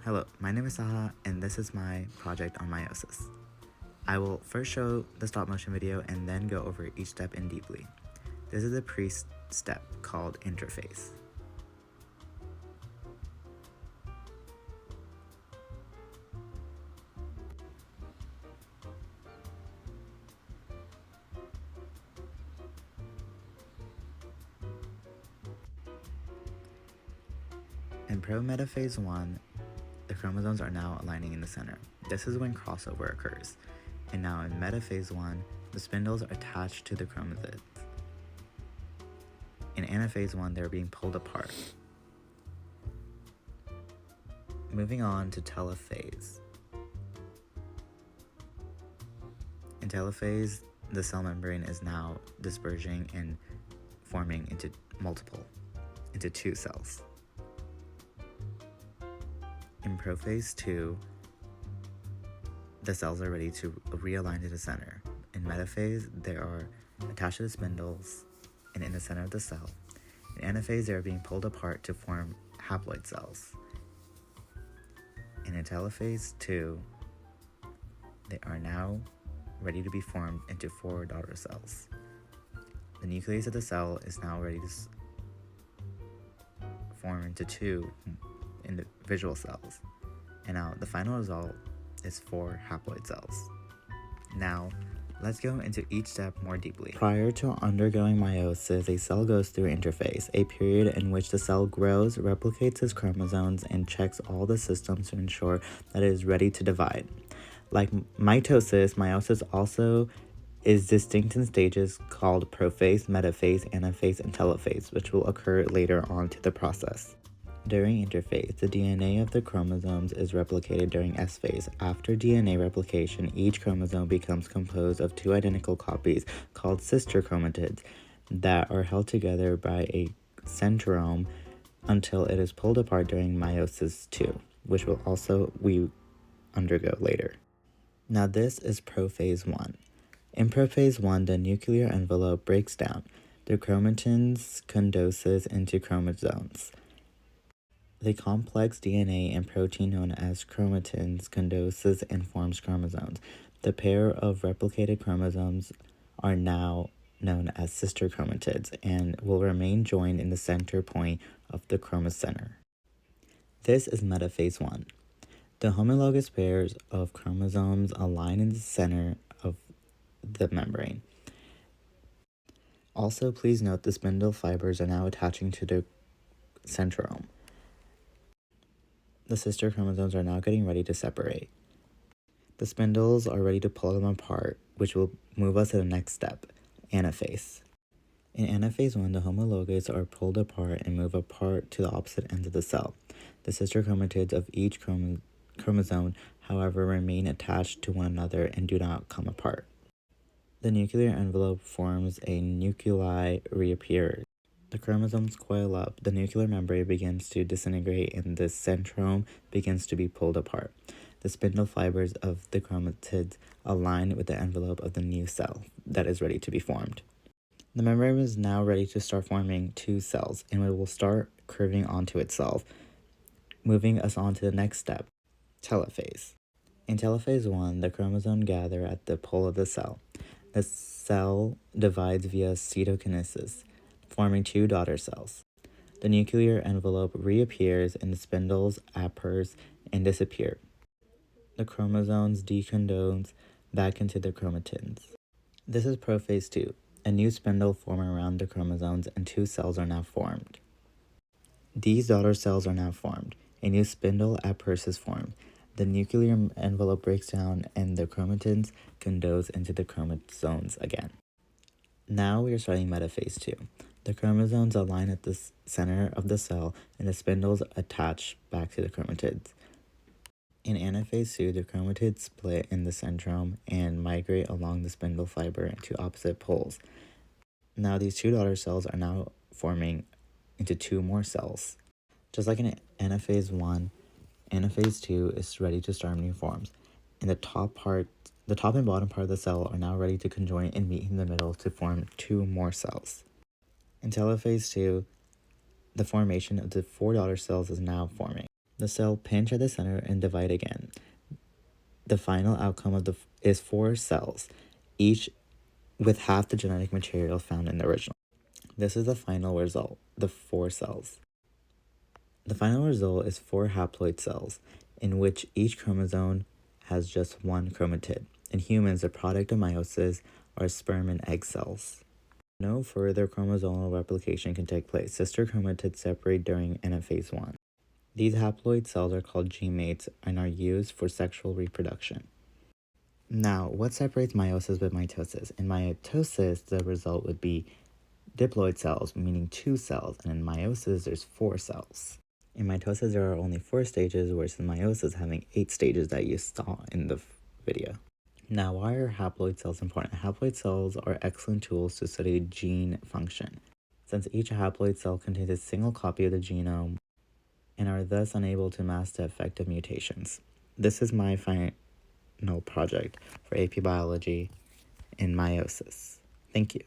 Hello, my name is Taha, and this is my project on meiosis. I will first show the stop motion video and then go over each step in deeply. This is the pre-step called interphase. In pro-metaphase 1, the chromosomes are now aligning in the center. This is when crossover occurs. And now in metaphase 1, the spindles are attached to the chromatids. In anaphase 1, they're being pulled apart. Moving on to telophase. In telophase, the cell membrane is now dispersing and forming into two cells. In prophase 2, the cells are ready to realign to the center. In metaphase, they are attached to the spindles and in the center of the cell. In anaphase, they are being pulled apart to form haploid cells. And in telophase 2, they are now ready to be formed into 4 daughter cells. The nucleus of the cell is now ready to form into 2 individual cells. And now the final result is 4 haploid cells. Now, let's go into each step more deeply. Prior to undergoing meiosis, a cell goes through interphase, a period in which the cell grows, replicates its chromosomes, and checks all the systems to ensure that it is ready to divide. Like mitosis, meiosis also is distinct in stages called prophase, metaphase, anaphase, and telophase, which will occur later on to the process. During interphase, the DNA of the chromosomes is replicated during S phase. After DNA replication, each chromosome becomes composed of 2 identical copies called sister chromatids that are held together by a centrome until it is pulled apart during meiosis 2, which we undergo later. Now this is prophase 1. In prophase 1, the nuclear envelope breaks down. The chromatins condenses into chromosomes. The complex DNA and protein known as chromatins condenses and forms chromosomes. The pair of replicated chromosomes are now known as sister chromatids and will remain joined in the center point of the chromocenter. This is metaphase 1. The homologous pairs of chromosomes align in the center of the membrane. Also, please note the spindle fibers are now attaching to the centrome. The sister chromosomes are now getting ready to separate. The spindles are ready to pull them apart, which will move us to the next step, anaphase. In anaphase 1, the homologates are pulled apart and move apart to the opposite ends of the cell. The sister chromatids of each chromosome, however, remain attached to one another and do not come apart. The nuclear envelope forms a nuclei reappears. The chromosomes coil up, the nuclear membrane begins to disintegrate, and the centrome begins to be pulled apart. The spindle fibers of the chromatids align with the envelope of the new cell that is ready to be formed. The membrane is now ready to start forming 2 cells, and it will start curving onto itself, moving us on to the next step, telophase. In telophase 1, the chromosomes gather at the pole of the cell. The cell divides via cytokinesis, forming 2 daughter cells. The nuclear envelope reappears and the spindles appears and disappear. The chromosomes decondense back into the chromatins. This is prophase 2. A new spindle forms around the chromosomes and 2 cells are now formed. These daughter cells are now formed. A new spindle appears is formed. The nuclear envelope breaks down and the chromatins condense into the chromosomes again. Now we are starting metaphase 2. The chromosomes align at the center of the cell and the spindles attach back to the chromatids. In anaphase 2, the chromatids split in the centrome and migrate along the spindle fiber to opposite poles. Now these 2 daughter cells are now forming into 2 more cells. Just like in anaphase 1, anaphase 2 is ready to start new forms. And the top and bottom part of the cell are now ready to conjoin and meet in the middle to form 2 more cells. In telophase 2, the formation of the 4 daughter cells is now forming. The cell pinch at the center and divide again. The final outcome is 4 cells, each with half the genetic material found in the original. This is the final result, the 4 cells. The final result is 4 haploid cells, in which each chromosome has just 1 chromatid. In humans, the product of meiosis are sperm and egg cells. No further chromosomal replication can take place. Sister chromatids separate during anaphase 1. These haploid cells are called gametes and are used for sexual reproduction. Now, what separates meiosis with mitosis? In mitosis, the result would be diploid cells, meaning 2 cells, and in meiosis, there's 4 cells. In mitosis, there are only 4 stages, whereas in meiosis, having 8 stages that you saw in the video. Now, why are haploid cells important? Haploid cells are excellent tools to study gene function, since each haploid cell contains a single copy of the genome and are thus unable to mask the effect of mutations. This is my final project for AP Biology in meiosis. Thank you.